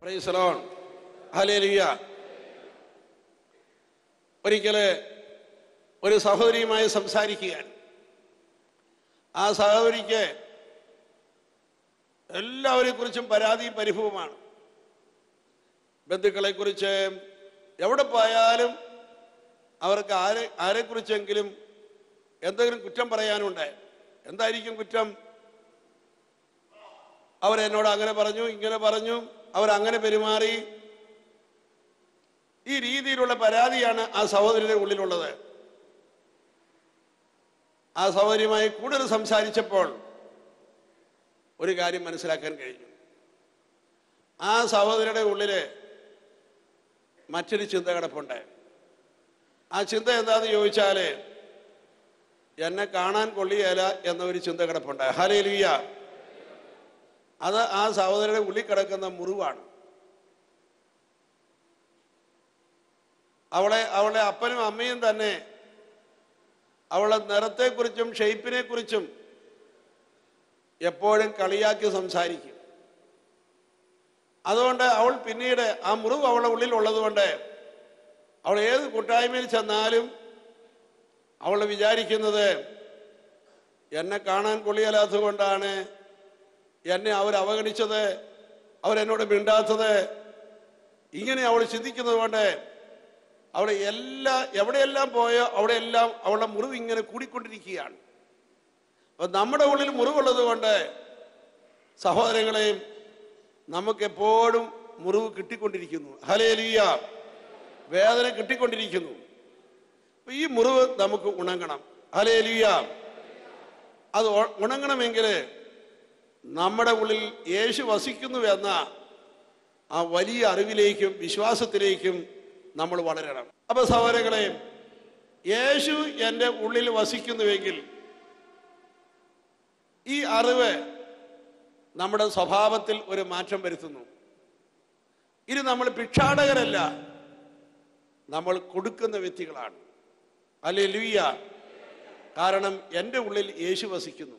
Price the lord. Hallelujah. ഒരിക്കല് ഒരു സഹോദരിയുമായി സംസാരിക്കുകയാണ്. ആ സഹോദരിക്ക് എല്ലാവരെ കുറിച്ചും പരാതിയും പരിഭവമാണ്. ബന്ധുക്കളെ കുറിച്ച് എവിടെ പോയാലും അവർക്ക് ആരെക്കുറിച്ചെങ്കിലും എന്തെങ്കിലും കുറ്റം പറയാനുണ്ട്. എന്തായിരിക്കും കുറ്റം? അവരെന്നോട് അങ്ങനെ പറഞ്ഞു, ഇങ്ങനെ പറഞ്ഞു, അവരങ്ങനെ പെരുമാറി. ഈ രീതിയിലുള്ള പരാതിയാണ് ആ സഹോദരിയുടെ ഉള്ളിലുള്ളത്. ആ സഹോദരിയുമായി കൂടുതൽ സംസാരിച്ചപ്പോൾ ഒരു കാര്യം മനസ്സിലാക്കാൻ കഴിഞ്ഞു. ആ സഹോദരിയുടെ ഉള്ളില് മറ്റൊരു ചിന്ത കിടപ്പുണ്ട്. ആ ചിന്ത എന്താന്ന് ചോദിച്ചാല് എന്നെ കാണാൻ കൊള്ളിയേല എന്നൊരു ചിന്ത കിടപ്പുണ്ട്. ഹല്ലേലൂയ. അത് ആ സഹോദരിയുടെ ഉള്ളിൽ കിടക്കുന്ന മുറിവാണ്. അവളെ അപ്പനും അമ്മയും തന്നെ അവളുടെ നിറത്തെക്കുറിച്ചും ഷെയ്പ്പിനെ കുറിച്ചും എപ്പോഴും കളിയാക്കി സംസാരിക്കും. അതുകൊണ്ട് അവൾ പിന്നീട് ആ മുറിവ് അവളുടെ ഉള്ളിൽ ഉള്ളതുകൊണ്ട് അവൾ ഏത് കൂട്ടായ്മയിൽ ചെന്നാലും അവൾ വിചാരിക്കുന്നത് എന്നെ കാണാൻ കൊള്ളിയല്ലാത്തത് കൊണ്ടാണ് എന്നെ അവർ അവഗണിച്ചത്, അവരെന്നോട് മിണ്ടാത്തത്. ഇങ്ങനെ അവൾ ചിന്തിക്കുന്നത് കൊണ്ട് എവിടെയെല്ലാം പോയോ അവിടെയെല്ലാം അവളുടെ മുറിവ് ഇങ്ങനെ കൂടിക്കൊണ്ടിരിക്കുകയാണ്. അപ്പൊ നമ്മുടെ ഉള്ളിൽ മുറിവുള്ളത് കൊണ്ട് സഹോദരങ്ങളെയും നമുക്കെപ്പോഴും മുറിവ് കിട്ടിക്കൊണ്ടിരിക്കുന്നു. ഹല്ലേലൂയ. വേദന കിട്ടിക്കൊണ്ടിരിക്കുന്നു. അപ്പൊ ഈ മുറിവ് നമുക്ക് ഉണങ്ങണം. ഹല്ലേലൂയ. അത് ഉണങ്ങണമെങ്കിൽ നമ്മുടെ ഉള്ളിൽ യേശു വസിക്കുന്നു എന്ന ആ വലിയ അറിവിലേക്കും വിശ്വാസത്തിലേക്കും നമ്മൾ വളരണം. അപ്പൊ സഹോദരങ്ങളെ, യേശു എൻ്റെ ഉള്ളിൽ വസിക്കുന്നുവെങ്കിൽ ഈ അറിവ് നമ്മുടെ സ്വഭാവത്തിൽ ഒരു മാറ്റം വരുത്തുന്നു. ഇനി നമ്മൾ ഭിക്ഷാടകരല്ല, നമ്മൾ കൊടുക്കുന്ന വ്യക്തികളാണ്. ഹല്ലേലൂയ. കാരണം എൻ്റെ ഉള്ളിൽ യേശു വസിക്കുന്നു.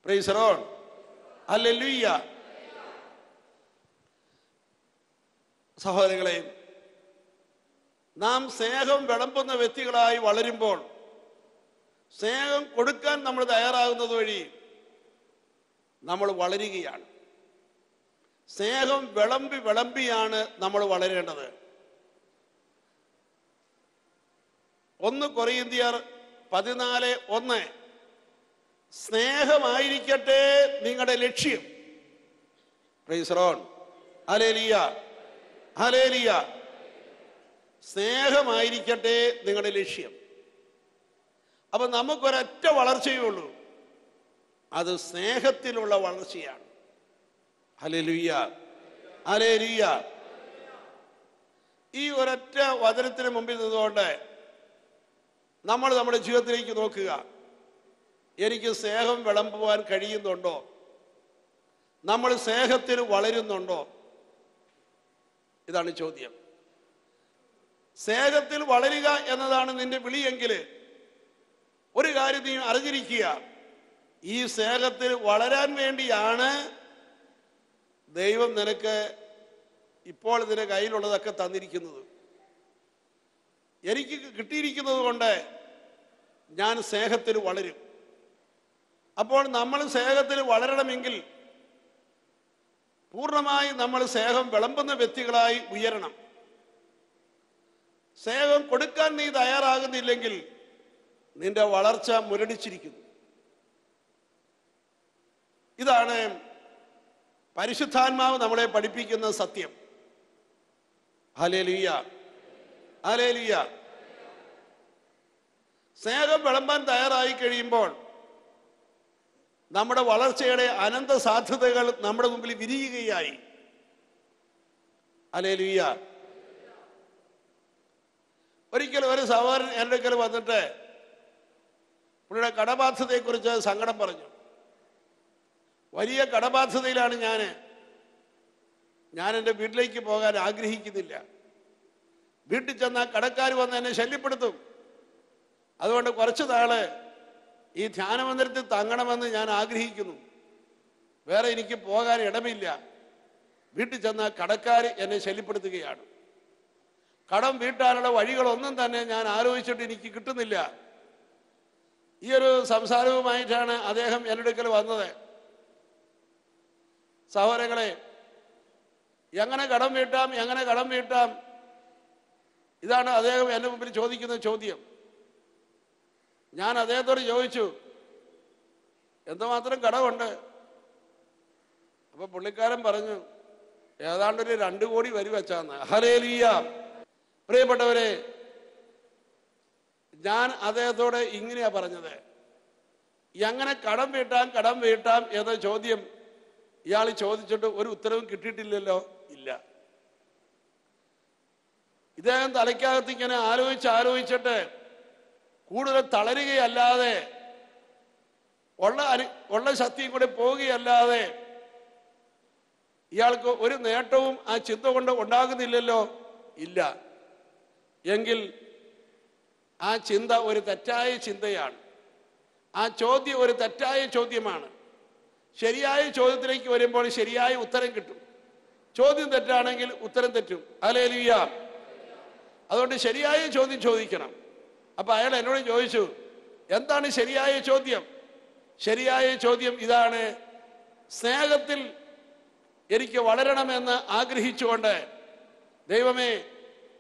Price the lord. ഹല്ലേലൂയ. സഹോദരങ്ങളെ, നാം സ്നേഹം വിളമ്പുന്ന വ്യക്തികളായി വളരുമ്പോൾ, സ്നേഹം കൊടുക്കാൻ നമ്മൾ തയ്യാറാകുന്നത് വഴി നമ്മൾ വളരുകയാണ്. സ്നേഹം വിളമ്പിയാണ് നമ്മൾ വളരേണ്ടത്. 1 കൊരിന്ത്യർ 14:1 സ്നേഹമായിരിക്കട്ടെ നിങ്ങളുടെ ലക്ഷ്യം. Praise the lord. Hallelujah. Hallelujah. സ്നേഹമായിരിക്കട്ടെ നിങ്ങളുടെ ലക്ഷ്യം. അപ്പൊ നമുക്കൊരൊറ്റ വളർച്ചയേ ഉള്ളൂ, അത് സ്നേഹത്തിലുള്ള വളർച്ചയാണ്. ഹല്ലേലൂയ. ഹല്ലേലൂയ. ഈ ഒരൊറ്റ വചനത്തിന് മുമ്പിൽ നിന്നുകൊണ്ട് നമ്മൾ നമ്മുടെ ജീവിതത്തിലേക്ക് നോക്കുക. എനിക്ക് സ്നേഹം വിളമ്പുവാൻ കഴിയുന്നുണ്ടോ? നമ്മൾ സ്നേഹത്തിൽ വളരുന്നുണ്ടോ? ഇതാണ് ചോദ്യം. സ്നേഹത്തിൽ വളരുക എന്നതാണ് നിന്റെ വിളിയെങ്കിൽ ഒരു കാര്യം നീ അറിഞ്ഞിരിക്കുക, ഈ സ്നേഹത്തിൽ വളരാൻ വേണ്ടിയാണ് ദൈവം നിനക്ക് ഇപ്പോൾ നിന്റെ കയ്യിലുള്ളതൊക്കെ തന്നിരിക്കുന്നത്. എനിക്ക് കിട്ടിയിരിക്കുന്നത് കൊണ്ട് ഞാൻ സ്നേഹത്തിൽ വളരും. അപ്പോൾ നമ്മൾ സ്നേഹത്തിൽ വളരണമെങ്കിൽ പൂർണ്ണമായി നമ്മൾ സ്നേഹം വിളമ്പുന്ന വ്യക്തികളായി ഉയരണം. സ്നേഹം കൊടുക്കാൻ നീ തയ്യാറാകുന്നില്ലെങ്കിൽ നിന്റെ വളർച്ച മുരടിച്ചിരിക്കുന്നു. ഇതാണ് പരിശുദ്ധാത്മാവ് നമ്മളെ പഠിപ്പിക്കുന്ന സത്യം. ഹല്ലേലൂയ. ഹല്ലേലൂയ. സ്നേഹം വിളമ്പാൻ തയ്യാറായി കഴിയുമ്പോൾ നമ്മുടെ വളർച്ചയുടെ അനന്ത സാധ്യതകൾ നമ്മുടെ മുമ്പിൽ വിരിയുകയായി. ഹല്ലേലൂയ. ഒരിക്കൽ ഒരു സഹോദരൻ എൻ്റെ അടുക്കൽ വന്നിട്ട് പുള്ളിയുടെ കടബാധ്യതയെക്കുറിച്ച് സങ്കടം പറഞ്ഞു. വലിയ കടബാധ്യതയിലാണ് ഞാൻ എൻ്റെ വീട്ടിലേക്ക് പോകാൻ ആഗ്രഹിക്കുന്നില്ല. വീട്ടിൽ ചെന്നാൽ കടക്കാർ വന്ന് എന്നെ ശല്യപ്പെടുത്തും. അതുകൊണ്ട് കുറച്ച് നാള് ഈ ധ്യാനമന്ദിരത്തിൽ തങ്ങണമെന്ന് ഞാൻ ആഗ്രഹിക്കുന്നു. വേറെ എനിക്ക് പോകാൻ ഇടമില്ല. വീട്ടിൽ ചെന്ന കടക്കാർ എന്നെ ശല്യപ്പെടുത്തുകയാണ്. കടം വീട്ടാനുള്ള വഴികളൊന്നും തന്നെ ഞാൻ ആലോചിച്ചിട്ട് എനിക്ക് കിട്ടുന്നില്ല. ഈ ഒരു സംസാരവുമായിട്ടാണ് അദ്ദേഹം എൻ്റെ അടുക്കൽ വന്നത്. സഹോദരങ്ങളെ, എങ്ങനെ കടം വീട്ടാം? ഇതാണ് അദ്ദേഹം എൻ്റെ മുമ്പിൽ ചോദിക്കുന്ന ചോദ്യം. ഞാൻ അദ്ദേഹത്തോട് ചോദിച്ചു, എന്തുമാത്രം കടമുണ്ട്? അപ്പൊ പുള്ളിക്കാരൻ പറഞ്ഞു, ഏതാണ്ടൊരു 2 കോടി വരി വെച്ചാന്ന്. ഹല്ലേലൂയ. പ്രിയപ്പെട്ടവരെ, ഞാൻ അദ്ദേഹത്തോട് ഇങ്ങനെയാ പറഞ്ഞത്, എങ്ങനെ കടം വീട്ടാം എന്ന ചോദ്യം ഇയാൾ ചോദിച്ചിട്ട് ഒരു ഉത്തരവും കിട്ടിയിട്ടില്ലല്ലോ. ഇല്ല. ഇദ്ദേഹം തലയ്ക്കകത്ത് ഇങ്ങനെ ആലോചിച്ചിട്ട് കൂടുതൽ തളരുകയല്ലാതെ, ഉള്ള ശക്തിയും കൂടെ പോവുകയല്ലാതെ ഇയാൾക്ക് ഒരു നേട്ടവും ആ ചിന്ത കൊണ്ട് ഉണ്ടാകുന്നില്ലല്ലോ. ഇല്ല. എങ്കിൽ ആ ചിന്ത ഒരു തെറ്റായ ചിന്തയാണ്. ആ ചോദ്യം ഒരു തെറ്റായ ചോദ്യമാണ്. ശരിയായ ചോദ്യത്തിലേക്ക് വരുമ്പോൾ ശരിയായ ഉത്തരം കിട്ടും. ചോദ്യം തെറ്റാണെങ്കിൽ ഉത്തരം തെറ്റും. ഹല്ലേലൂയ. അതുകൊണ്ട് ശരിയായ ചോദ്യം ചോദിക്കണം. അപ്പൊ അയാൾ എന്നോട് ചോദിച്ചു, എന്താണ് ശരിയായ ചോദ്യം? ശരിയായ ചോദ്യം ഇതാണ്: സ്നേഹത്തിൽ എനിക്ക് വളരണമെന്ന് ആഗ്രഹിച്ചുകൊണ്ട്, ദൈവമേ,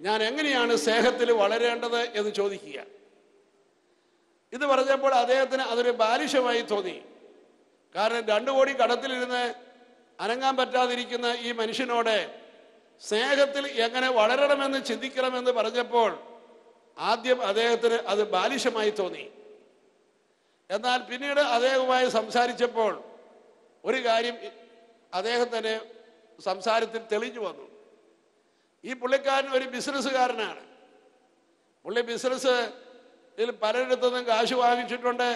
ഞാൻ എങ്ങനെയാണ് സ്നേഹത്തിൽ വളരേണ്ടത് എന്ന് ചോദിക്കുക. ഇത് പറഞ്ഞപ്പോൾ അദ്ദേഹത്തിന് അതൊരു ബാലിശമായി തോന്നി. കാരണം 2 കോടി കടത്തിലിരുന്ന് അനങ്ങാൻ പറ്റാതിരിക്കുന്ന ഈ മനുഷ്യനോട് സ്നേഹത്തിൽ എങ്ങനെ വളരണമെന്ന് ചിന്തിക്കണമെന്ന് പറഞ്ഞപ്പോൾ ആദ്യം അദ്ദേഹത്തിന് അത് ബാലിശമായി തോന്നി. എന്നാൽ പിന്നീട് അദ്ദേഹവുമായി സംസാരിച്ചപ്പോൾ ഒരു കാര്യം അദ്ദേഹത്തിന് സംസാരത്തിൽ തെളിഞ്ഞു വന്നു. ഈ പുള്ളിക്കാരൻ ഒരു ബിസിനസ്സുകാരനാണ്. പുള്ളി ബിസിനസ്സിൽ പലയിടത്തുനിന്നും കാശ് വാങ്ങിച്ചിട്ടുണ്ട്.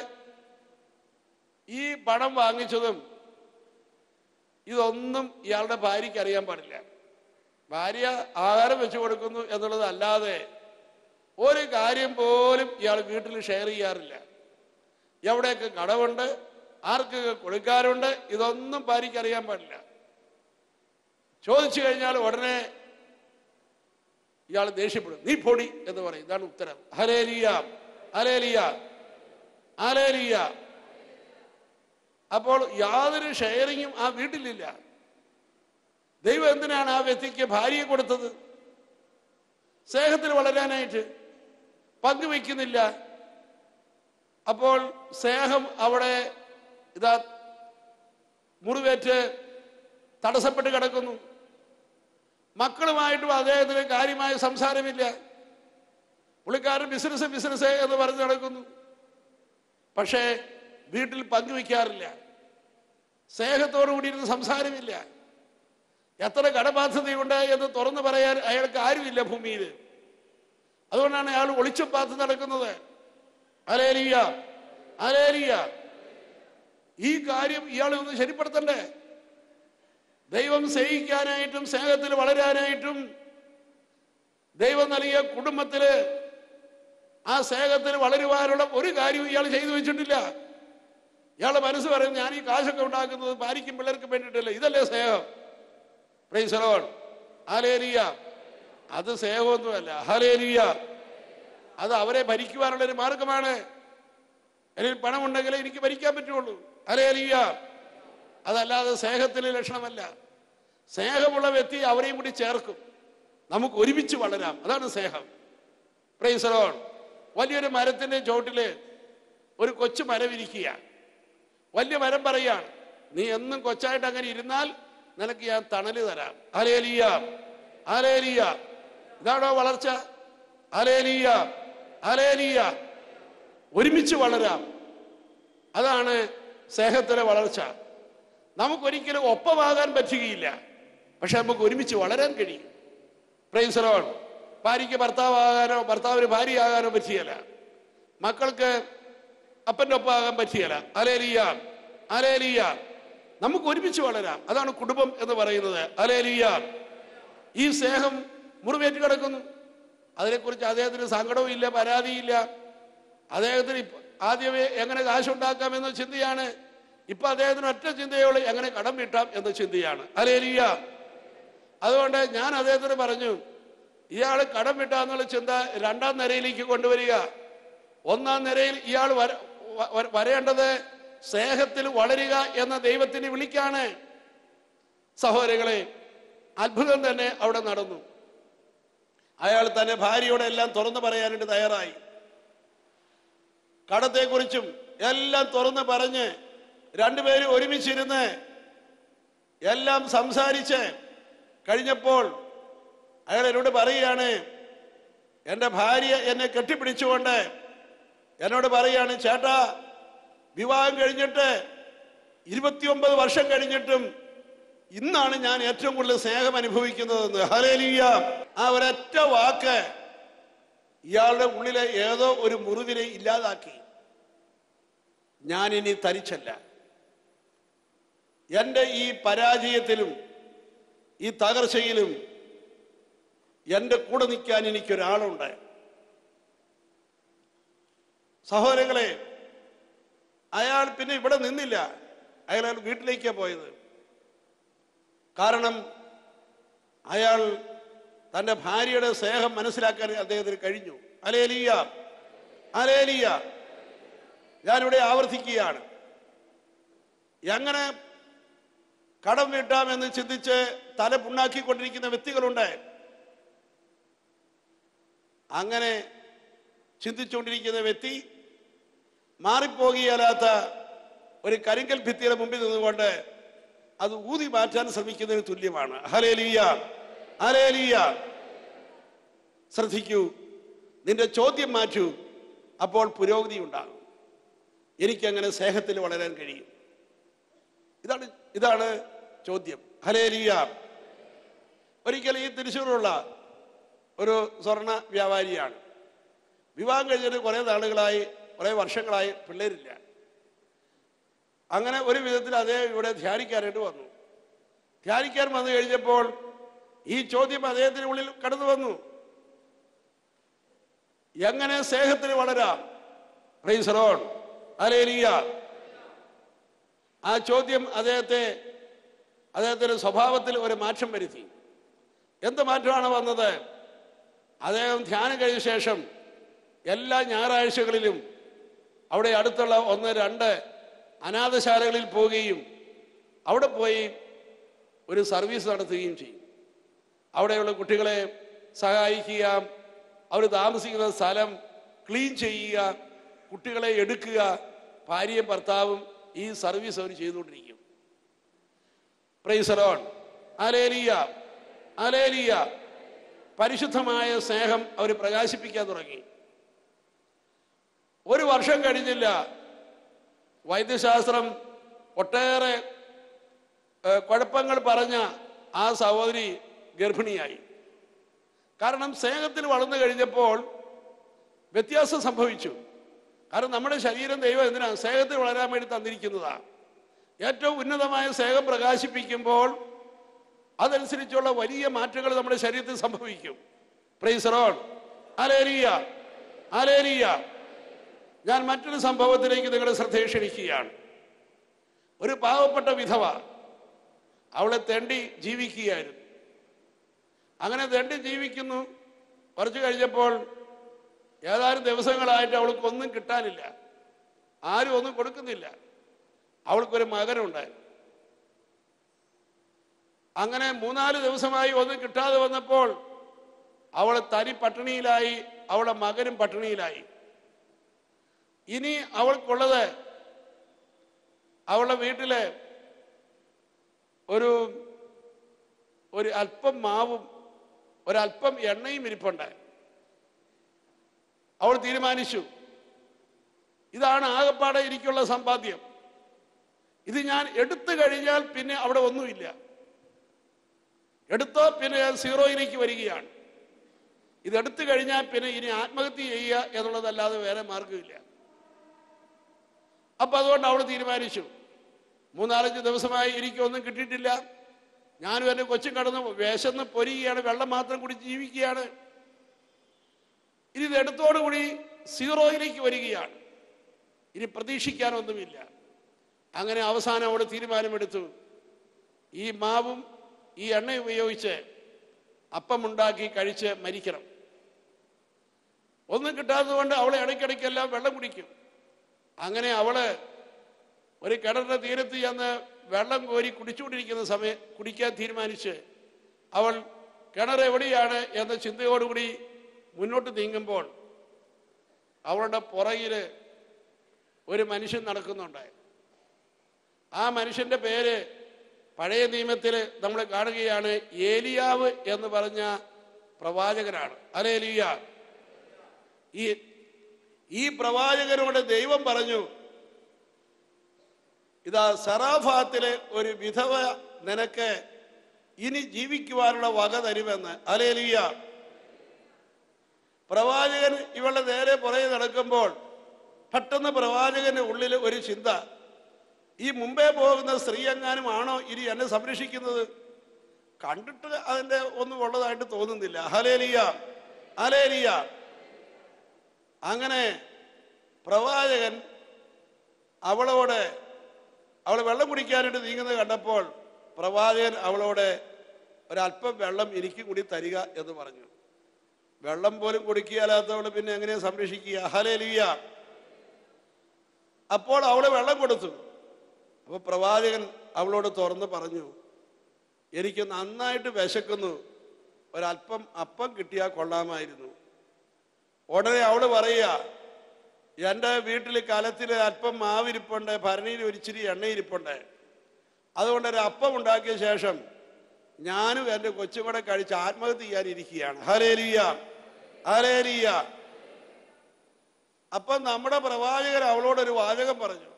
ഈ പണം വാങ്ങിച്ചതും ഇതൊന്നും ഇയാളുടെ ഭാര്യയ്ക്ക് അറിയാൻ പാടില്ല. ഭാര്യ ആഹാരം വെച്ചു കൊടുക്കുന്നു എന്നുള്ളത് അല്ലാതെ ഒരു കാര്യം പോലും ഇയാൾ വീട്ടിൽ ഷെയർ ചെയ്യാറില്ല. എവിടെയൊക്കെ കടവുണ്ട്, ആർക്കൊക്കെ കൊടുക്കാറുണ്ട്, ഇതൊന്നും ഭാര്യയ്ക്ക് അറിയാൻ പാടില്ല. ചോദിച്ചു കഴിഞ്ഞാൽ ഉടനെ ഇയാൾ ദേഷ്യപ്പെടും. നീ പൊടി എന്ന് പറയും. ഇതാണ് ഉത്തരം. Hallelujah, hallelujah, hallelujah. അപ്പോൾ യാതൊരു ഷെയറിങ്ങും ആ വീട്ടിലില്ല. ദൈവം എന്തിനാണ് ആ വ്യക്തിക്ക് ഭാര്യയെ കൊടുത്തത്? സ്നേഹത്തിൽ വളരാനായിട്ട്. പങ്കുവെക്കുന്നില്ല. അപ്പോൾ സ്നേഹം അവിടെ ഇതാ മുറിവേറ്റ് തടസ്സപ്പെട്ട് കിടക്കുന്നു. മക്കളുമായിട്ടും അദ്ദേഹത്തിന് കാര്യമായ സംസാരമില്ല. പുള്ളിക്കാരൻ ബിസിനസ് എന്ന് പറഞ്ഞ് നടക്കുന്നു. പക്ഷേ വീട്ടിൽ പങ്കുവെക്കാറില്ല. സ്നേഹത്തോടു കൂടിയിരുന്ന് സംസാരമില്ല. എത്ര കടബാധ്യതയുണ്ട് എന്ന് തുറന്നു പറയാൻ അയാൾക്ക് ആരുമില്ല ഭൂമിയിൽ. അതുകൊണ്ടാണ് അയാൾ ഒളിച്ചും പാത്ത് നടക്കുന്നത്. Hallelujah, hallelujah. ഈ കാര്യം ഇയാളെ ഒന്ന് ശരിപ്പെടുത്തണ്ടേ? ദൈവം സ്നേഹിക്കാനായിട്ടും സ്നേഹത്തിൽ വളരാനായിട്ടും ദൈവം നൽകിയ കുടുംബത്തില് ആ സ്നേഹത്തിൽ വളരുവാനുള്ള ഒരു കാര്യവും ഇയാൾ ചെയ്തു വെച്ചിട്ടില്ല. ഇയാളുടെ മനസ്സ് പറയും, ഞാൻ ഈ കാശൊക്കെ ഉണ്ടാക്കുന്നത് ഭാര്യയ്ക്കും പിള്ളേർക്കും വേണ്ടിയിട്ടല്ലേ. ഇതല്ലേ സ്നേഹം? Price the lord, hallelujah. അത് സ്നേഹമൊന്നുമല്ല. ഹല്ലേലൂയ. അത് അവരെ ഭരിക്കുവാനുള്ള ഒരു മാർഗമാണ്. എനിക്ക് പണമുണ്ടെങ്കിലേ എനിക്ക് ഭരിക്കാൻ പറ്റുള്ളൂ. ഹല്ലേലൂയ. അതല്ലാതെ സ്നേഹത്തിലെ ലക്ഷണമല്ല. സ്നേഹമുള്ള വ്യക്തി അവരെയും കൂടി ചേർക്കും. നമുക്ക് ഒരുമിച്ച് വളരാം. അതാണ് സ്നേഹം. Price the Lord. വലിയൊരു മരത്തിന്റെ ചോട്ടില് ഒരു കൊച്ചു മരം ഇരിക്കുക. വലിയ മരം പറയാണ്, നീ എന്നും കൊച്ചായിട്ട് അങ്ങനെ ഇരുന്നാൽ നിനക്ക് ഞാൻ തണല് തരാം. Hallelujah, hallelujah. ഇതാണോ വളർച്ച? Hallelujah, hallelujah. ഒരുമിച്ച് വളരാം. അതാണ് സ്നേഹത്തിലെ വളർച്ച. നമുക്കൊരിക്കലും ഒപ്പമാകാൻ പറ്റുകയില്ല, പക്ഷെ നമുക്ക് ഒരുമിച്ച് വളരാൻ കഴിയും. Price the Lord. ഭാര്യയ്ക്ക് ഭർത്താവാകാനോ ഭർത്താവിന് ഭാര്യയാകാനോ പറ്റുകയില്ല. മക്കൾക്ക് അപ്പൻ്റെ ഒപ്പമാകാൻ പറ്റുകയില്ല. Hallelujah, hallelujah. നമുക്ക് ഒരുമിച്ച് വളരാം. അതാണ് കുടുംബം എന്ന് പറയുന്നത്. ഹല്ലേലൂയ. ഈ സ്നേഹം മുറിവേറ്റ് കിടക്കുന്നു. അതിനെക്കുറിച്ച് അദ്ദേഹത്തിന് സങ്കടവും ഇല്ല, പരാതിയില്ല. അദ്ദേഹത്തിന് ആദ്യമേ എങ്ങനെ കാശുണ്ടാക്കാം എന്ന ചിന്തയാണ്. ഇപ്പൊ അദ്ദേഹത്തിന് ഒറ്റ ചിന്തയോടെ എങ്ങനെ കടം വീട്ടാം എന്ന ചിന്തയാണ്. ഹല്ലേലൂയ. അതുകൊണ്ട് ഞാൻ അദ്ദേഹത്തിന് പറഞ്ഞു, ഇയാൾ കടം വിട്ടാന്നുള്ള ചിന്ത രണ്ടാം നിരയിലേക്ക് കൊണ്ടുവരിക. ഒന്നാം നിരയിൽ ഇയാൾ വരേണ്ടത് സ്നേഹത്തിൽ വളരുക എന്ന ദൈവത്തിന് വിളിക്കാണ്. സഹോദരങ്ങളെ, അത്ഭുതം തന്നെ അവിടെ നടന്നു. അയാൾ തന്റെ ഭാര്യയോടെ എല്ലാം തുറന്നു പറയാനായിട്ട് തയ്യാറായി. കടത്തെക്കുറിച്ചും എല്ലാം തുറന്ന് പറഞ്ഞ് രണ്ടുപേരും ഒരുമിച്ചിരുന്ന് എല്ലാം സംസാരിച്ച് കഴിഞ്ഞപ്പോൾ അയാൾ എന്നോട് പറയുകയാണ്, എൻ്റെ ഭാര്യ എന്നെ കെട്ടിപ്പിടിച്ചുകൊണ്ട് എന്നോട് പറയുകയാണ്, ചേട്ടാ, വിവാഹം കഴിഞ്ഞിട്ട് 29 വർഷം കഴിഞ്ഞിട്ടും ഇന്നാണ് ഞാൻ ഏറ്റവും കൂടുതൽ സ്നേഹം അനുഭവിക്കുന്നതെന്ന്. ഹല്ലേലൂയ! ആ ഒരൊറ്റ വാക്ക് ഇയാളുടെ ഉള്ളിലെ ഏതോ ഒരു മുറിവിനെ ഇല്ലാതാക്കി. ഞാനിനി തരിച്ചല്ല. എൻ്റെ ഈ പരാജയത്തിലും ഈ തകർച്ചയിലും എൻ്റെ കൂടെ നിൽക്കാൻ എനിക്കൊരാളുണ്ട്. സഹോദരങ്ങളെ, അയാൾ പിന്നെ ഇവിടെ നിന്നില്ല. അയാൾ വീട്ടിലേക്കാണ് പോയത്. കാരണം അയാൾ തൻ്റെ ഭാര്യയുടെ സ്നേഹം മനസ്സിലാക്കാൻ അദ്ദേഹത്തിന് കഴിഞ്ഞു. ഹല്ലേലൂയ! ഹല്ലേലൂയ! ഞാനിവിടെ ആവർത്തിക്കുകയാണ്, എങ്ങനെ കടം വീട്ടാമെന്ന് ചിന്തിച്ച് തല പുണ്ണാക്കിക്കൊണ്ടിരിക്കുന്ന വ്യക്തികളുണ്ട്. അങ്ങനെ ചിന്തിച്ചുകൊണ്ടിരിക്കുന്ന വ്യക്തി മാറിപ്പോകിയാലാത്ത ഒരു കരിങ്കൽ ഭിത്തിയുടെ മുമ്പിൽ നിന്നുകൊണ്ട് അത് ഊതി മാറ്റാൻ ശ്രമിക്കുന്നതിന് തുല്യമാണ്. ഹല്ലേലൂയ! ഹല്ലേലൂയ! ശ്രദ്ധിക്കൂ, നിന്റെ ചോദ്യം മാറ്റൂ, അപ്പോൾ പുരോഗതി ഉണ്ടാകും. എനിക്കങ്ങനെ സ്നേഹത്തിൽ വളരാൻ കഴിയും. ഇതാണ് ചോദ്യം. ഹല്ലേലൂയ! ഒരിക്കൽ ഈ തൃശ്ശൂരുള്ള ഒരു സ്വർണ്ണ വ്യാപാരിയാണ്. വിവാഹം കഴിഞ്ഞിട്ട് കുറേ വർഷങ്ങളായി പിള്ളേരില്ല. അങ്ങനെ ഒരു വിധത്തിൽ അദ്ദേഹം ഇവിടെ ധ്യാനിക്കാനായിട്ട് വന്നു. ധ്യാനിക്കാൻ വന്നു കഴിഞ്ഞപ്പോൾ ഈ ചോദ്യം അദ്ദേഹത്തിന് ഉള്ളിൽ കടന്നു വന്നു, എങ്ങനെ സ്നേഹത്തിൽ വളരാം? Praise the lord! ഹല്ലേലൂയ! ആ ചോദ്യം അദ്ദേഹത്തിന്റെ സ്വഭാവത്തിൽ ഒരു മാറ്റം വരുത്തി. എന്ത് മാറ്റമാണ് വന്നത്? അദ്ദേഹം ധ്യാനം കഴിഞ്ഞ ശേഷം എല്ലാ ഞായറാഴ്ചകളിലും അവിടെ അടുത്തുള്ള 1-2 അനാഥശാലകളിൽ പോവുകയും അവിടെ പോയി ഒരു സർവീസ് നടത്തുകയും ചെയ്യും. അവിടെയുള്ള കുട്ടികളെ സഹായിക്കുക, അവർ താമസിക്കുന്ന സ്ഥലം ക്ലീൻ ചെയ്യുക, കുട്ടികളെ എടുക്കുക. ഭാര്യയും ഭർത്താവും ഈ സർവീസ് അവർ ചെയ്തുകൊണ്ടിരിക്കും. Price the lord! Hallelujah! Hallelujah! പരിശുദ്ധമായ സ്നേഹം അവർ പ്രകാശിപ്പിക്കാൻ തുടങ്ങി. 1 വർഷം കഴിഞ്ഞില്ല, വൈദ്യശാസ്ത്രം ഒട്ടേറെ കുഴപ്പങ്ങൾ പറഞ്ഞ ആ സഹോദരി ഗർഭിണിയായി. കാരണം സ്നേഹത്തിൽ വളർന്നു കഴിഞ്ഞപ്പോൾ വ്യത്യാസം സംഭവിച്ചു. കാരണം നമ്മുടെ ശരീരം ദൈവം എന്തിനാണ്? സ്നേഹത്തിൽ വളരാൻ വേണ്ടി തന്നിരിക്കുന്നതാണ്. ഏറ്റവും ഉന്നതമായ സ്നേഹം പ്രകാശിപ്പിക്കുമ്പോൾ അതനുസരിച്ചുള്ള വലിയ മാറ്റങ്ങൾ നമ്മുടെ ശരീരത്തിൽ സംഭവിക്കും. Price the lord! Hallelujah! Hallelujah! ഞാൻ മറ്റൊരു സംഭവത്തിലേക്ക് നിങ്ങളുടെ ശ്രദ്ധയെ ക്ഷണിക്കുകയാണ്. ഒരു പാവപ്പെട്ട വിധവ, അവളെ തെണ്ടി ജീവിക്കുകയായിരുന്നു. അങ്ങനെ തെണ്ടി ജീവിക്കുന്നു. കുറച്ച് കഴിഞ്ഞപ്പോൾ ഏതാനും ദിവസങ്ങളായിട്ട് അവൾക്കൊന്നും കിട്ടാനില്ല, ആരും ഒന്നും കൊടുക്കുന്നില്ല. അവൾക്കൊരു മകനുണ്ടായിരുന്നു. അങ്ങനെ 3-4 ദിവസമായി ഒന്നും കിട്ടാതെ വന്നപ്പോൾ അവൾ തനി പട്ടിണിയിലായി, അവളുടെ മകനും പട്ടിണിയിലായി. ഇനി അവൾക്കുള്ളത് അവളുടെ വീട്ടില് ഒരു അല്പം മാവും ഒരല്പം എണ്ണയും ഇരിപ്പുണ്ട്. അവൾ തീരുമാനിച്ചു, ഇതാണ് ആകപ്പാടെ എനിക്കുള്ള സമ്പാദ്യം. ഇത് ഞാൻ എടുത്തു കഴിഞ്ഞാൽ പിന്നെ അവിടെ ഒന്നുമില്ല. എടുത്തോ പിന്നെ ഞാൻ സീറോയിലേക്ക് വരികയാണ്. ഇതെടുത്തു കഴിഞ്ഞാൽ പിന്നെ ഇനി ആത്മഹത്യ ചെയ്യുക എന്നുള്ളതല്ലാതെ വേറെ മാർഗമില്ല. അപ്പൊ അതുകൊണ്ട് അവൾ തീരുമാനിച്ചു, 3-4 ദിവസമായി എനിക്കൊന്നും കിട്ടിയിട്ടില്ല, ഞാനും എൻ്റെ കൊച്ചും കടന്ന് വിശന്ന് പൊരിയുകയാണ്, വെള്ളം മാത്രം കൂടി ജീവിക്കുകയാണ്. ഇനി ഇത് എടുത്തോടുകൂടി സീറോയിലേക്ക് വരികയാണ്, ഇനി പ്രതീക്ഷിക്കാനൊന്നുമില്ല. അങ്ങനെ അവസാനം അവൾ തീരുമാനമെടുത്തു, ഈ മാവും ഈ എണ്ണ ഉപയോഗിച്ച് അപ്പമുണ്ടാക്കി കഴിച്ച് മരിക്കണം. ഒന്നും കിട്ടാത്തതുകൊണ്ട് അവളെ ഇടയ്ക്കിടയ്ക്കെല്ലാം വെള്ളം കുടിക്കും. അങ്ങനെ അവള് ഒരു കിണറിന്റെ തീരത്ത് ചെന്ന് വെള്ളം കോരി കുടിച്ചുകൊണ്ടിരിക്കുന്ന കുടിക്കാൻ തീരുമാനിച്ച് അവൾ കിണർ എവിടെയാണ് എന്ന ചിന്തയോടുകൂടി മുന്നോട്ട് നീങ്ങുമ്പോൾ അവളുടെ പുറകില് ഒരു മനുഷ്യൻ നടക്കുന്നുണ്ട്. ആ മനുഷ്യന്റെ പേര് പഴയ നിയമത്തിൽ നമ്മൾ കാണുകയാണ്, ഏലിയാവ് എന്ന് പറഞ്ഞ പ്രവാചകനാണ്. ഹല്ലേലൂയ. ഈ പ്രവാചകനോട് ദൈവം പറഞ്ഞു, ഇതാ സറാഫാത്തിലെ ഒരു വിധവ നിനക്ക് ഇനി ജീവിക്കുവാനുള്ള വക തരുമെന്ന്. ഹല്ലേലൂയ. പ്രവാചകൻ ഇവളുടെ നേരെ പുറകെ നടക്കുമ്പോൾ പെട്ടെന്ന് പ്രവാചകന്റെ ഉള്ളിൽ ഒരു ചിന്ത, ഈ മുമ്പേ പോകുന്ന സ്ത്രീ എങ്ങാനും ആണോ ഇനി എന്നെ സംരക്ഷിക്കുന്നത്? കണ്ടിട്ട് അതിന്റെ ഒന്നും ഉള്ളതായിട്ട് തോന്നുന്നില്ല. Hallelujah, hallelujah. അങ്ങനെ പ്രവാചകൻ അവൾ വെള്ളം കുടിക്കാനായിട്ട് നീങ്ങുന്നത് കണ്ടപ്പോൾ പ്രവാചകൻ അവളോട് ഒരല്പം വെള്ളം എനിക്കും കൂടി തരിക എന്ന് പറഞ്ഞു. വെള്ളം പോലും കുടിക്കാത്തവള് പിന്നെ എങ്ങനെയാ സംരക്ഷിക്കുക? ഹല്ലേലൂയ. അപ്പോൾ അവള് വെള്ളം കൊടുത്തു. അപ്പൊ പ്രവാചകൻ അവളോട് തുറന്ന് പറഞ്ഞു, എനിക്ക് നന്നായിട്ട് വിശക്കുന്നു, ഒരല്പം അപ്പം കിട്ടിയാൽ കൊള്ളാമായിരുന്നു. ഉടനെ അവള് പറയുക, എൻ്റെ വീട്ടിൽ കലത്തിൽ അല്പം മാവിരിപ്പുണ്ട്, ഭരണിയിൽ ഒരിച്ചിരി എണ്ണയിരിപ്പുണ്ട്, അതുകൊണ്ട് ഒരു അപ്പം ഉണ്ടാക്കിയ ശേഷം ഞാനും എൻ്റെ കൊച്ചും കൂടെ കഴിച്ച് ആത്മഹത്യ ചെയ്യാനിരിക്കുകയാണ്. Hallelujah, hallelujah. അപ്പം നമ്മുടെ പ്രവാചകൻ അവളോടൊരു വാചകം പറഞ്ഞു,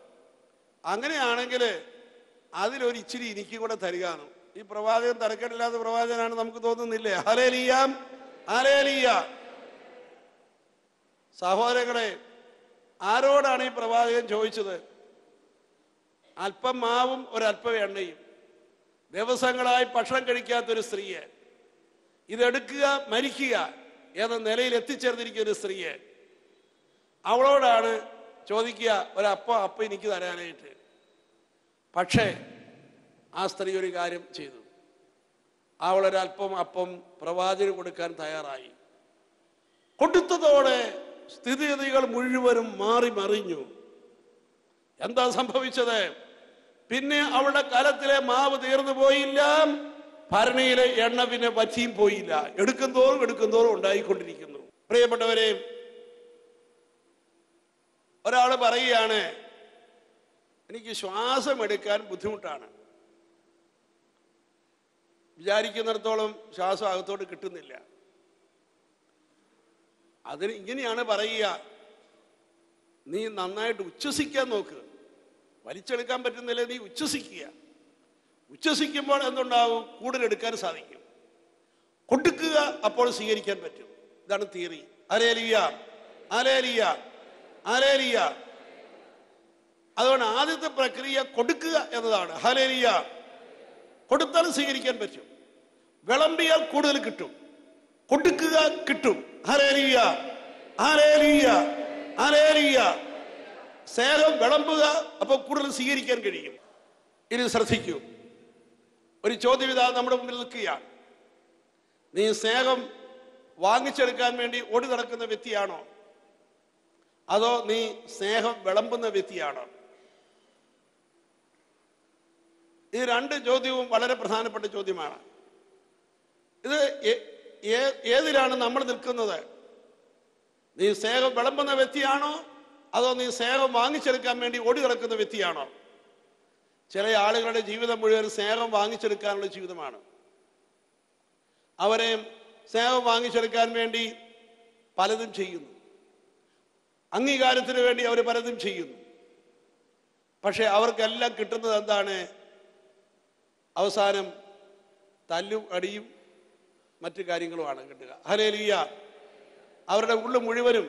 അങ്ങനെയാണെങ്കിൽ അതിലൊരു ഇച്ചിരി എനിക്കും കൂടെ തരികയാണ്. ഈ പ്രവാചകൻ തരക്കേടില്ലാത്ത പ്രവാചകനാണ് നമുക്ക് തോന്നുന്നില്ലേ? Hallelujah, hallelujah. സഹോദരങ്ങളെ, ആരോടാണ് ഈ പ്രവാചകൻ ചോദിച്ചത്? അല്പം മാവും ഒരല്പം എണ്ണയും, ദിവസങ്ങളായി ഭക്ഷണം കഴിക്കാത്തൊരു സ്ത്രീയെ, ഇതെടുക്കുക മരിക്കുക എന്ന നിലയിൽ എത്തിച്ചേർന്നിരിക്കുന്ന ഒരു സ്ത്രീയെ, അവളോടാണ് ചോദിക്കുക അപ്പം എനിക്ക് തരാനായിട്ട്. പക്ഷേ ആ സ്ത്രീ ഒരു കാര്യം ചെയ്തു, അവളൊരല്പം അപ്പം പ്രവാചകന് കൊടുക്കാൻ തയ്യാറായി. കൊടുത്തതോടെ സ്ഥിതിഗതികൾ മുഴുവനും മാറി മറിഞ്ഞു. എന്താ സംഭവിച്ചത്? പിന്നെ അവളുടെ കലത്തിലെ മാവ് തീർന്നു പോയില്ല, ഭരണിയിലെ എണ്ണ പിന്നെ വറ്റിയും പോയില്ല. എടുക്കും തോറും ഉണ്ടായിക്കൊണ്ടിരിക്കുന്നു. പ്രിയപ്പെട്ടവരെ, ഒരാൾ പറയുകയാണ്, എനിക്ക് ശ്വാസം എടുക്കാൻ ബുദ്ധിമുട്ടാണ്, വിചാരിക്കുന്നിടത്തോളം ശ്വാസം അകത്തോട്ട് കിട്ടുന്നില്ല. അതിന് ഇങ്ങനെയാണ് പറയുക, നീ നന്നായിട്ട് ഉച്ഛ്വസിക്കാൻ നോക്ക്. വലിച്ചെടുക്കാൻ പറ്റുന്നില്ല, നീ ഉച്ഛ്വസിക്കുക. ഉച്ഛ്വസിക്കുമ്പോൾ എന്തുണ്ടാവും? കൂടുതലെടുക്കാൻ സാധിക്കും. കൊടുക്കുക, അപ്പോൾ സ്വീകരിക്കാൻ പറ്റും. ഇതാണ് തിയറി. Hallelujah, hallelujah, hallelujah. അതുകൊണ്ട് ആദ്യത്തെ പ്രക്രിയ കൊടുക്കുക എന്നതാണ്. ഹല്ലേലൂയ. കൊടുത്താൽ സ്വീകരിക്കാൻ പറ്റും. വിളമ്പിയാൽ കൂടുതൽ കിട്ടും. കൊടുക്കുക, കിട്ടും. Hallelujah, hallelujah, hallelujah. സ്നേഹം വിളമ്പുക, അപ്പോൾ കൂടുതൽ സ്വീകരിക്കാൻ കഴിയും. ഇനി ശ്രദ്ധിക്കൂ, ഒരു ചോദ്യം ഇതാ നമ്മുടെ മുമ്പിൽ നിൽക്കുകയാണ്. നീ സ്നേഹം വാങ്ങിച്ചെടുക്കാൻ വേണ്ടി ഓടി നടക്കുന്ന വ്യക്തിയാണോ, അതോ നീ സ്നേഹം വിളമ്പുന്ന വ്യക്തിയാണോ? ഈ രണ്ട് ചോദ്യവും വളരെ പ്രധാനപ്പെട്ട ചോദ്യമാണ്. ഇത് ഏതിലാണ് നമ്മൾ നിൽക്കുന്നത്? നീ സ്നേഹം വിളമ്പുന്ന വ്യക്തിയാണോ, അതോ നീ സ്നേഹം വാങ്ങിച്ചെടുക്കാൻ വേണ്ടി ഓടി നടക്കുന്ന വ്യക്തിയാണോ? ചില ആളുകളുടെ ജീവിതം മുഴുവൻ സ്നേഹം വാങ്ങിച്ചെടുക്കാനുള്ള ജീവിതമാണ്. അവരെ സ്നേഹം വാങ്ങിച്ചെടുക്കാൻ വേണ്ടി പലതും ചെയ്യുന്നു, അംഗീകാരത്തിന് വേണ്ടി അവർ പലതും ചെയ്യുന്നു. പക്ഷെ അവർക്കെല്ലാം കിട്ടുന്നത് എന്താണ്? അവസാനം തല്ലും അടിയും മറ്റു കാര്യങ്ങളുമാണ് കിട്ടുക. ഹല്ലേലൂയ. അവരുടെ ഉള്ളിൽ മുഴുവനും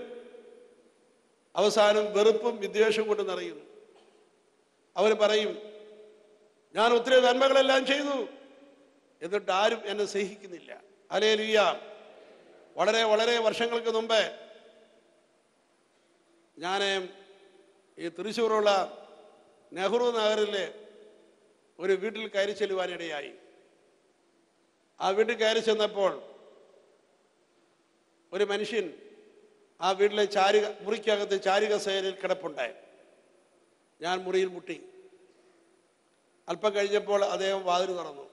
അവസാനം വെറുപ്പും വിദ്വേഷവും കൊണ്ട് നിറയുന്നു. അവർ പറയും, ഞാൻ ഒത്തിരി നന്മകളെല്ലാം ചെയ്തു, എന്നിട്ട് ആരും എന്നെ സ്നേഹിക്കുന്നില്ല. ഹല്ലേലൂയ. വളരെ വളരെ വർഷങ്ങൾക്ക് മുമ്പ് ഞാൻ ഈ തൃശ്ശൂരുള്ള നെഹ്റു നഗറിലെ ഒരു വീട്ടിൽ കയറി ചെല്ലുവാനിടയായി. ആ വീട്ടിൽ കയറി ചെന്നപ്പോൾ ഒരു മനുഷ്യൻ ആ വീട്ടിലെ മുറിക്കകത്ത് ചാരുകസേരയിൽ കിടപ്പുണ്ടായി. ഞാൻ മുറിയിൽ മുട്ടി. അല്പം കഴിഞ്ഞപ്പോൾ അദ്ദേഹം വാതിൽ തുറന്നു.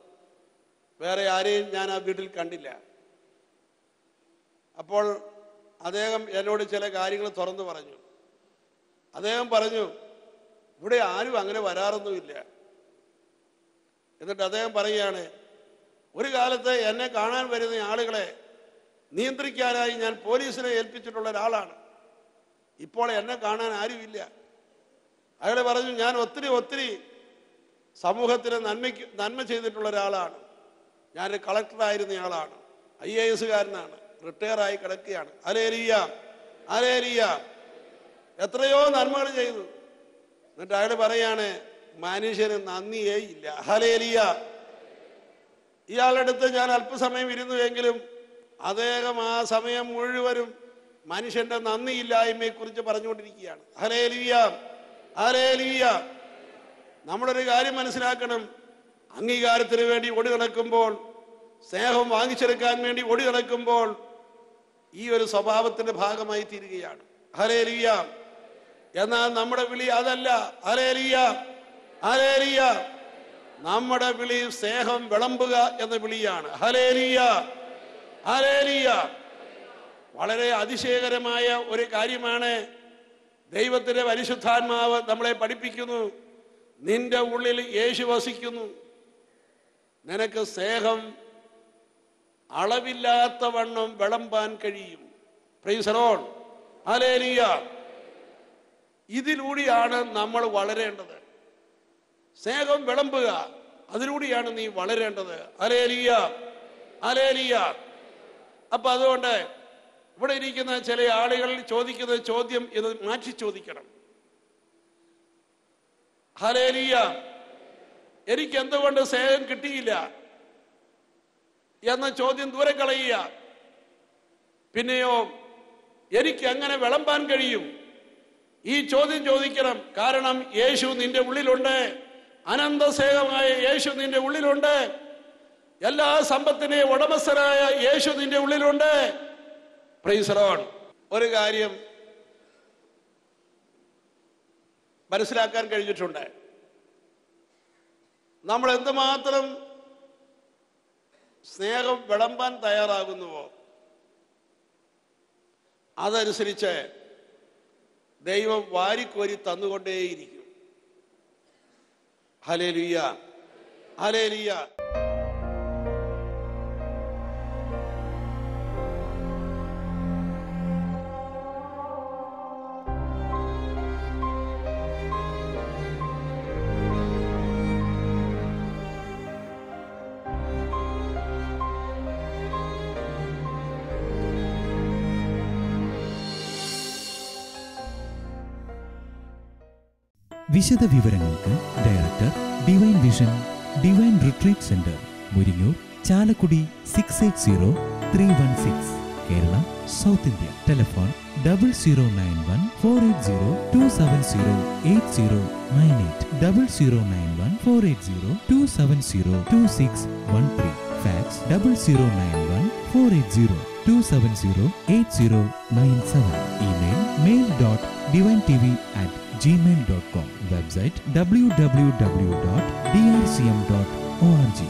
വേറെ ആരെയും ഞാൻ ആ വീട്ടിൽ കണ്ടില്ല. അപ്പോൾ അദ്ദേഹം എന്നോട് ചില കാര്യങ്ങൾ തുറന്നു പറഞ്ഞു. അദ്ദേഹം പറഞ്ഞു, ഇവിടെ ആരും അങ്ങനെ വരാറൊന്നുമില്ല. എന്നിട്ട് അദ്ദേഹം പറയുകയാണ്, ഒരു കാലത്ത് എന്നെ കാണാൻ വരുന്ന ആളുകളെ നിയന്ത്രിക്കാനായി ഞാൻ പോലീസിനെ ഏൽപ്പിച്ചിട്ടുള്ള ഒരാളാണ്. ഇപ്പോൾ എന്നെ കാണാൻ ആരുമില്ല. അയാൾ പറഞ്ഞു, ഞാൻ ഒത്തിരി സമൂഹത്തിന് നന്മ ചെയ്തിട്ടുള്ള ഒരാളാണ്. ഞാനൊരു കളക്ടറായിരുന്നയാളാണ്, IAS-കാരനാണ്, റിട്ടയറായി കിടക്കുകയാണ്. ഹല്ലേലൂയ, എത്രയോ നന്മകൾ ചെയ്തു. എന്നിട്ട് അയാൾ പറയാണ്, മനുഷ്യന് നന്ദിയേ ഇല്ല. ഹല്ലേലൂയ. ഇയാളുടെ അടുത്ത് ഞാൻ അല്പസമയം ഇരുന്നുവെങ്കിലും അദ്ദേഹം ആ സമയം മുഴുവനും മനുഷ്യന്റെ നന്ദിയില്ലായ്മയെ കുറിച്ച് പറഞ്ഞുകൊണ്ടിരിക്കുകയാണ്. ഹല്ലേലൂയ. നമ്മളൊരു കാര്യം മനസ്സിലാക്കണം. അംഗീകാരത്തിന് വേണ്ടി ഓടി നടക്കുമ്പോൾ, സ്നേഹം വാങ്ങിച്ചെടുക്കാൻ വേണ്ടി ഓടി നടക്കുമ്പോൾ ഈ ഒരു സ്വഭാവത്തിന്റെ ഭാഗമായി തീരുകയാണ്. ഹല്ലേലൂയ. എന്നാൽ നമ്മുടെ വിളി അതല്ല. ഹല്ലേലൂയ. നമ്മുടെ വിളി സ്നേഹം വിളമ്പുക എന്ന വിളിയാണ്. ഹല്ലേലൂയ. വളരെ അതിശയകരമായ ഒരു കാര്യമാണ്. ദൈവത്തിന്റെ പരിശുദ്ധാത്മാവ് നമ്മളെ പഠിപ്പിക്കുന്നു, നിന്റെ ഉള്ളിൽ യേശു വസിക്കുന്നു. നിനക്ക് സ്നേഹം അളവില്ലാത്ത വണ്ണം വിളമ്പാൻ കഴിയും. Price the lord. ഹല്ലേലൂയ. ഇതിലൂടെയാണ് നമ്മൾ വളരേണ്ടത്. സ്നേഹം വിളമ്പുക, അതിലൂടെയാണ് നീ വളരേണ്ടത്. ഹല്ലേലൂയ. അപ്പൊ അതുകൊണ്ട് ഇവിടെ ഇരിക്കുന്ന ചില ആളുകൾ ചോദിക്കുന്ന ചോദ്യം ഇത് മാറ്റി ചോദിക്കണം. ഹല്ലേലൂയ. എനിക്ക് എന്തുകൊണ്ട് സ്നേഹം കിട്ടിയില്ല എന്ന ചോദ്യം ദൂരെ കളയുക. പിന്നെയോ എനിക്ക് എങ്ങനെ വിളമ്പാൻ കഴിയും, ഈ ചോദ്യം ചോദിക്കണം. കാരണം യേശു നിന്റെ ഉള്ളിലുണ്ട്. അനന്തസ്നേഹമായ യേശു നിന്റെ ഉള്ളിലുണ്ട്. എല്ലാ സമ്പത്തിന്റെയും ഉടമസ്ഥനായ യേശു നിന്റെ ഉള്ളിലുണ്ട്. Price the Lord. ഒരു കാര്യം മനസ്സിലാക്കാൻ കഴിഞ്ഞിട്ടുണ്ട്. നമ്മൾ എന്തുമാത്രം സ്നേഹം വിളമ്പാൻ തയ്യാറാകുന്നുവോ അതനുസരിച്ച് ദൈവം വാരിക്കോരി തന്നുകൊണ്ടേയിരിക്കും. ഹല്ലേലൂയ. ഹല്ലേലൂയ. വിശദ വിവരങ്ങൾക്ക് director, divine vision, divine retreat centre, Muringoor, Chalakudy 680316, Kerala, south India. Telephone 0091-480-270-8098, 0091-480-270-2613. Fax 0091-480-270-8097. Email mail.divintv@gmail.com. Website www.drcm.org.